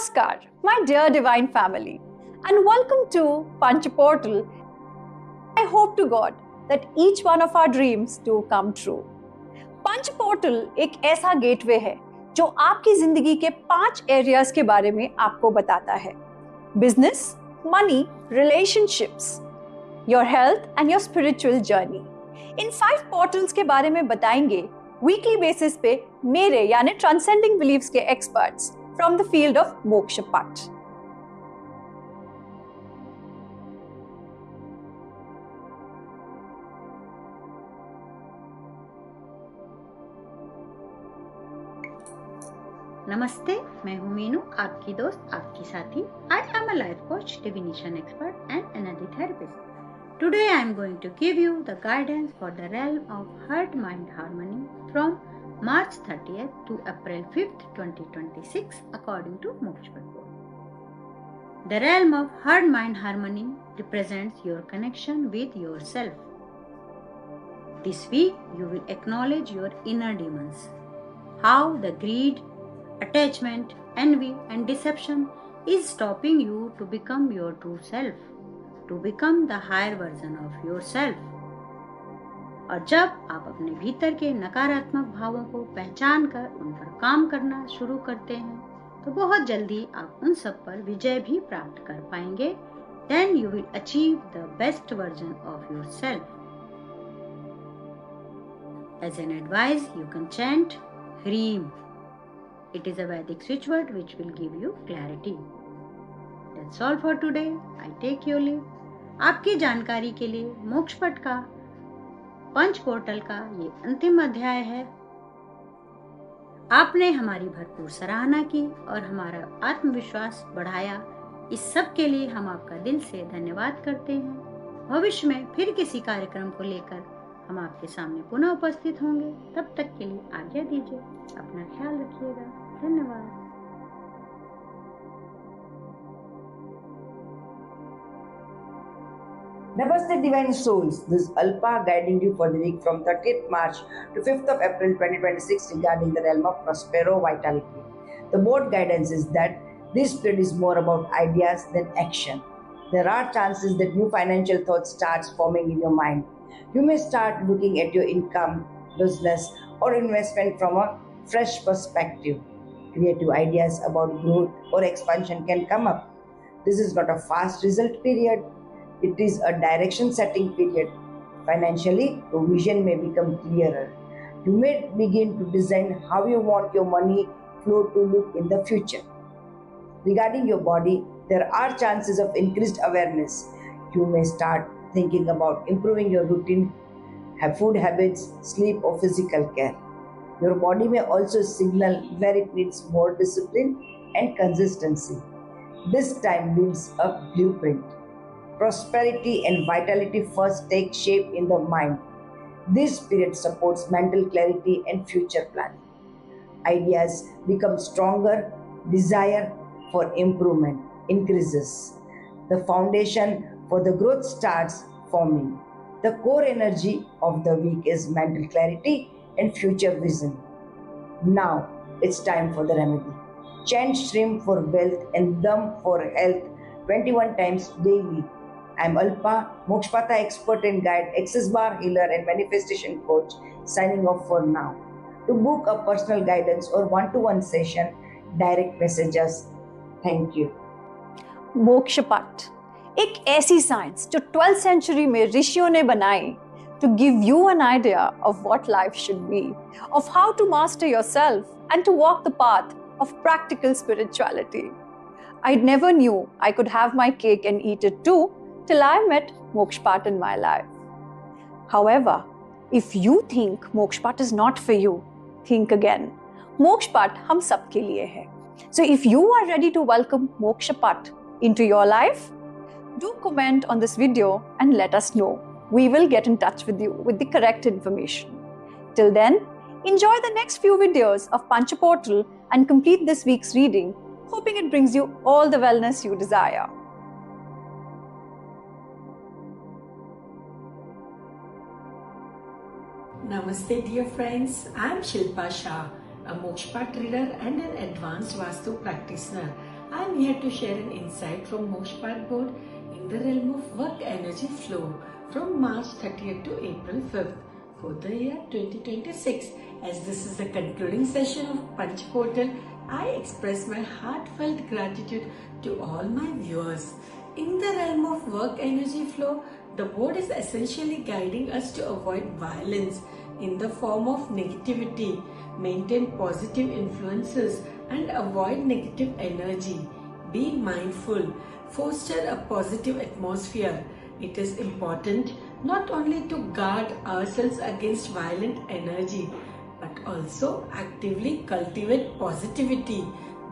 Namaskar, my dear divine family, and welcome to Panch Portal. I hope to God that each one of our dreams do come true. Panch portal एक ऐसा gateway है जो आपकी जिंदगी के 5 areas के बारे में आपको बताता है। Business, money, relationships, your health and your spiritual journey. In 5 portals के बारे में बताएंगे वीकली बेसिस पे मेरे यानी ट्रांसेंडिंग बिलीव्स के experts from the field of मोक्ष पाठ। नमस्ते, मैं हूँ मीनू, आपकी दोस्त, आपकी साथी। I am a life coach, divination expert and energy therapist. Today I am going to give you the guidance for the realm of heart-mind harmony from March 30th to April 5th, 2026 according to Moksha Path. The realm of heart-mind harmony represents your connection with yourself. This week you will acknowledge your inner demons. How the greed, attachment, envy and deception is stopping you to become your true self, to become the higher version of yourself. और जब आप अपने भीतर के नकारात्मक भावों को पहचान कर उन पर काम करना शुरू करते हैं तो बहुत जल्दी आप उन सब पर विजय भी प्राप्त कर पाएंगे. Then you will achieve the best version of yourself. As an advice, you can chant Hreem. It is a Vedic switch word which will give you clarity. That's all for today. I take your leave. आपकी जानकारी के लिए मोक्ष पट का पंच portal का ये अंतिम अध्याय है. आपने हमारी भरपूर सराहना की और हमारा आत्मविश्वास बढ़ाया. इस सब के लिए हम आपका दिल से धन्यवाद करते हैं. भविष्य में फिर किसी कार्यक्रम को लेकर हम आपके सामने पुनः उपस्थित होंगे. तब तक के लिए आज्ञा दीजिए. अपना ख्याल रखिएगा. धन्यवाद. Namaste Divine Souls, this is Alpa guiding you for the week from 30th March to 5th of April 2026 regarding the realm of Prospero Vitality. The board guidance is that this period is more about ideas than action. There are chances that new financial thoughts start forming in your mind. You may start looking at your income, business or investment from a fresh perspective. Creative ideas about growth or expansion can come up. This is not a fast result period. It is a direction setting period. Financially, your vision may become clearer. You may begin to design how you want your money flow to look in the future. Regarding your body, there are chances of increased awareness. You may start thinking about improving your routine, food habits, sleep or physical care. Your body may also signal where it needs more discipline and consistency. This time builds a blueprint. Prosperity and vitality first take shape in the mind. This period supports mental clarity and future planning. Ideas become stronger, desire for improvement increases. The foundation for the growth starts forming. The core energy of the week is mental clarity and future vision. Now it's time for the remedy. Chant Shrim for wealth and Dam for health 21 times daily. I'm Alpa, Mokshpatha expert and guide, access bar healer and manifestation coach, signing off for now. To book a personal guidance or one-to-one session, direct messages. Thank you. मोक्ष पाठ एक ऐसी science जो 12th century में ऋषियों ने बनाई to give you an idea of what life should be, of how to master yourself and to walk the path of practical spirituality. I never knew I could have my cake and eat it too till I met Mokshpat in my life. However, if you think Mokshpat is not for you, think again. Mokshpat हम सबके लिए है. So if you are ready to welcome Mokshapat into your life, do comment on this video and let us know. We will get in touch with you with the correct information. Till then, enjoy the next few videos of Panch Portal and complete this week's reading, hoping it brings you all the wellness you desire. Namaste dear friends, I am Shilpa Shah, a Mokshpat reader and an advanced Vastu practitioner. I'm here to share an insight from Mokshpat board in the realm of work energy flow from March 30th to April 5th for the year 2026. As this is the concluding session of Punch Portal, I express my heartfelt gratitude to all my viewers. In the realm of work energy flow, the board is essentially guiding us to avoid violence in the form of negativity, maintain positive influences, and avoid negative energy. Be mindful, foster a positive atmosphere. It is important not only to guard ourselves against violent energy, but also actively cultivate positivity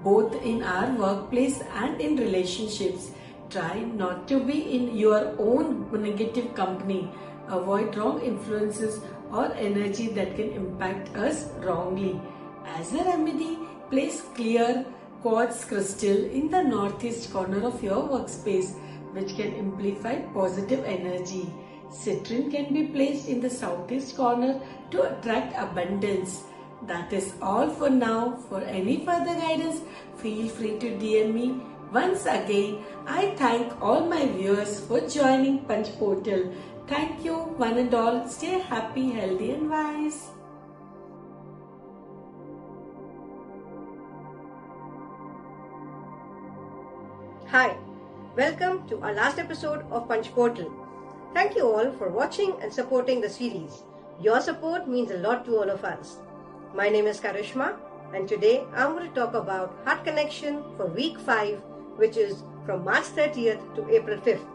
both in our workplace and in relationships. Try not to be in your own negative company. Avoid wrong influences or energy that can impact us wrongly. As a remedy, place clear quartz crystal in the northeast corner of your workspace, which can amplify positive energy. Citrine can be placed in the southeast corner to attract abundance. That is all for now. For any further guidance, feel free to DM me. Once again, I thank all my viewers for joining Punch Portal. Thank you, one and all. Stay happy, healthy, and wise. Hi, welcome to our last episode of Punch Portal. Thank you all for watching and supporting the series. Your support means a lot to all of us. My name is Karishma, and today I'm going to talk about Heart Connection for week 5, which is from March 30th to April 5th.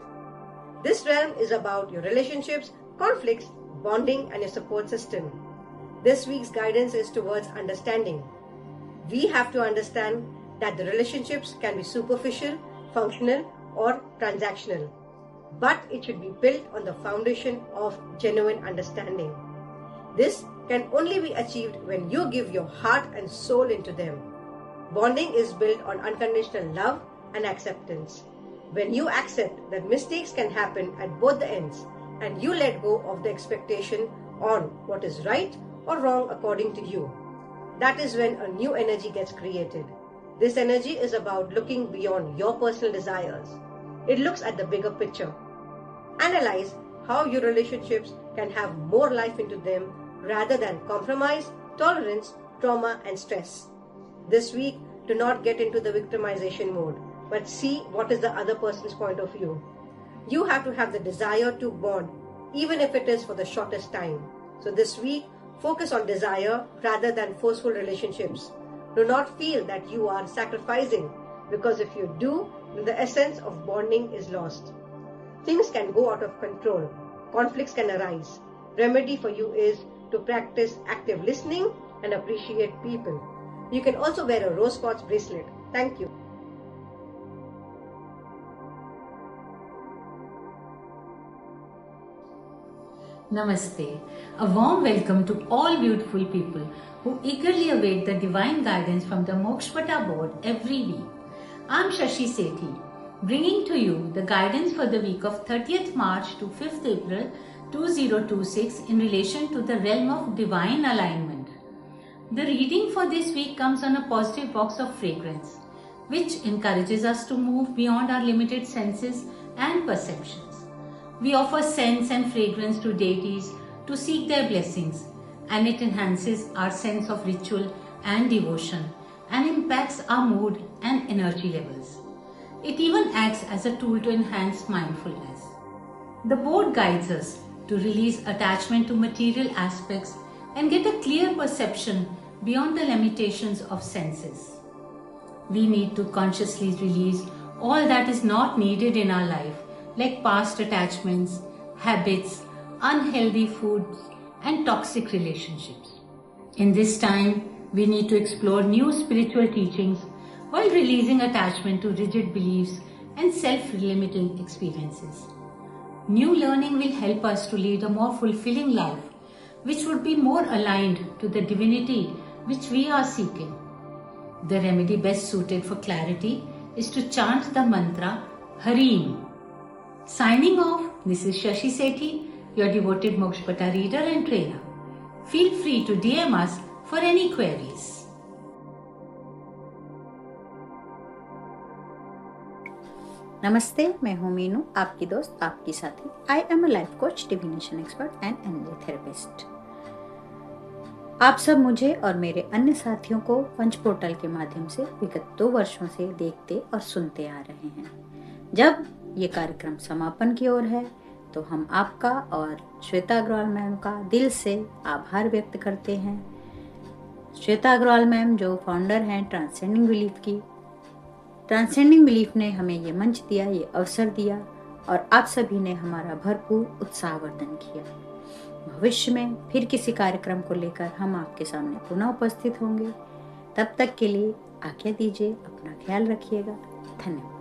This realm is about your relationships, conflicts, bonding, and your support system. This week's guidance is towards understanding. We have to understand that the relationships can be superficial, functional, or transactional, but it should be built on the foundation of genuine understanding. This can only be achieved when you give your heart and soul into them. Bonding is built on unconditional love and acceptance. When you accept that mistakes can happen at both the ends and you let go of the expectation on what is right or wrong according to you, that is when a new energy gets created. This energy is about looking beyond your personal desires. It looks at the bigger picture. Analyze how your relationships can have more life into them rather than compromise, tolerance, trauma, and stress. This week, do not get into the victimization mode, but see what is the other person's point of view. You have to have the desire to bond, even if it is for the shortest time. So this week, focus on desire rather than forceful relationships. Do not feel that you are sacrificing, because if you do, then the essence of bonding is lost. Things can go out of control. Conflicts can arise. Remedy for you is to practice active listening and appreciate people. You can also wear a rose quartz bracelet. Thank you. Namaste. A warm welcome to all beautiful people who eagerly await the divine guidance from the Mokshpata board every week. I'm Shashi Sethi, bringing to you the guidance for the week of 30th March to 5th April 2026 in relation to the realm of divine alignment. The reading for this week comes on a positive box of fragrance, which encourages us to move beyond our limited senses and perceptions. We offer scents and fragrance to deities to seek their blessings, and it enhances our sense of ritual and devotion and impacts our mood and energy levels. It even acts as a tool to enhance mindfulness. The board guides us to release attachment to material aspects and get a clear perception beyond the limitations of senses. We need to consciously release all that is not needed in our life, like past attachments, habits, unhealthy foods, and toxic relationships. In this time, we need to explore new spiritual teachings while releasing attachment to rigid beliefs and self-limiting experiences. New learning will help us to lead a more fulfilling life, which would be more aligned to the divinity which we are seeking. The remedy best suited for clarity is to chant the mantra Harim. Signing off, this is Shashi Sethi, your devoted Mokshpata reader and trainer. Feel free to DM us for any queries. नमस्ते, मैं हूँ मीनू, आपकी दोस्त, आपकी साथी। I am a life coach, divination expert and energy therapist. आप सब मुझे और मेरे अन्य साथियों को पंच पोर्टल के माध्यम से विगत 2 वर्षों से देखते और सुनते आ रहे हैं। जब ये कार्यक्रम समापन की ओर है तो हम आपका और श्वेता अग्रवाल मैम का दिल से आभार व्यक्त करते हैं। श्वेता अग्रवाल मैम जो फाउंडर हैं ट्रांसेंडिंग बिलीफ की, ट्रांसेंडिंग बिलीफ ने हमें ये मंच दिया, ये अवसर दिया और आप सभी ने हमारा भरपूर उत्साहवर्धन किया। भविष्य में फिर किसी कार्यक्रम को लेकर हम आपके सामने पुनः उपस्थित होंगे। तब तक के लिए आज्ञा दीजिए, अपना ख्याल रखिएगा। धन्यवाद।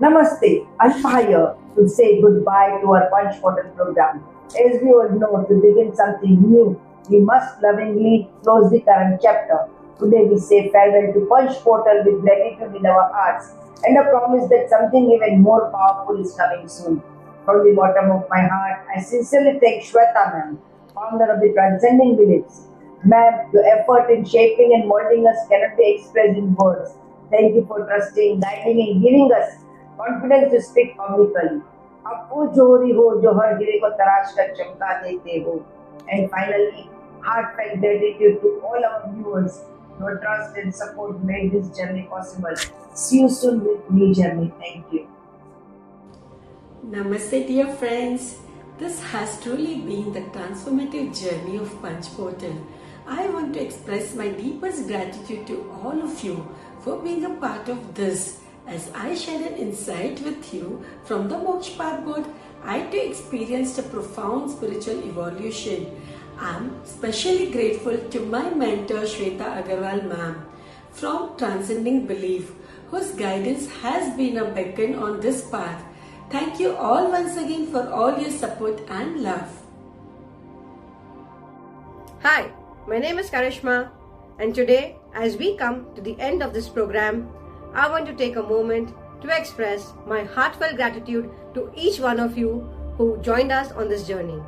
Namaste, Alpha here to say goodbye to our Punch Portal program. As we all know, to begin something new, we must lovingly close the current chapter. Today we say farewell to Punch Portal with gratitude in our hearts and a promise that something even more powerful is coming soon. From the bottom of my heart, I sincerely thank Shweta ma'am, founder of the Transcending Beliefs. Ma'am, your effort in shaping and molding us cannot be expressed in words. Thank you for trusting, guiding and giving us confidence to speak publicly. आप वो जोड़ी हो जो हर हीरे को तराश कर चमका देते हो. And finally, heartfelt gratitude to all our viewers. Your trust and support made this journey possible. See you soon with new journey. Thank you. Namaste, dear friends. This has truly been the transformative journey of Punch Portal. I want to express my deepest gratitude to all of you for being a part of this. As I share an insight with you from the Mokshpad board, I too experienced a profound spiritual evolution. I am especially grateful to my mentor Shweta Agarwal ma'am from Transcending Belief, whose guidance has been a beacon on this path. Thank you all once again for all your support and love. Hi, my name is Karishma, and today, as we come to the end of this program, I want to take a moment to express my heartfelt gratitude to each one of you who joined us on this journey.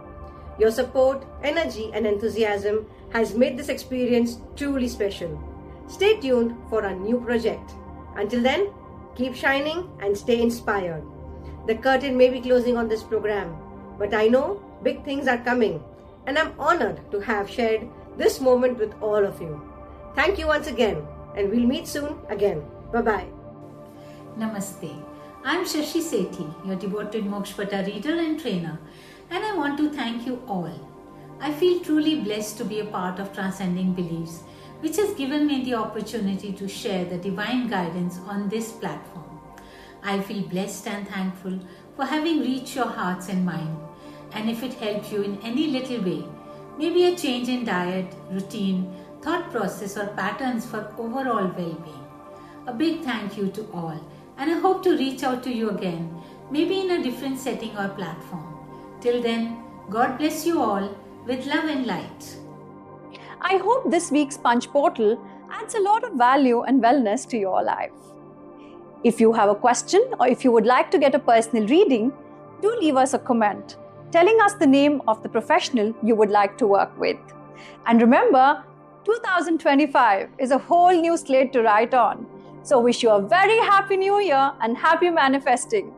Your support, energy, and enthusiasm has made this experience truly special. Stay tuned for our new project. Until then, keep shining and stay inspired. The curtain may be closing on this program, but I know big things are coming, and I'm honored to have shared this moment with all of you. Thank you once again, and we'll meet soon again. Bye-bye. Namaste. I'm Shashi Sethi, your devoted Mokshpata reader and trainer, and I want to thank you all. I feel truly blessed to be a part of Transcending Beliefs, which has given me the opportunity to share the divine guidance on this platform. I feel blessed and thankful for having reached your hearts and mind, and if it helped you in any little way, maybe a change in diet, routine, thought process or patterns for overall well-being. A big thank you to all, and I hope to reach out to you again, maybe in a different setting or platform. Till then, God bless you all with love and light. I hope this week's Punch Portal adds a lot of value and wellness to your life. If you have a question or if you would like to get a personal reading, do leave us a comment telling us the name of the professional you would like to work with. And remember, 2025 is a whole new slate to write on. So wish you a very happy new year and happy manifesting.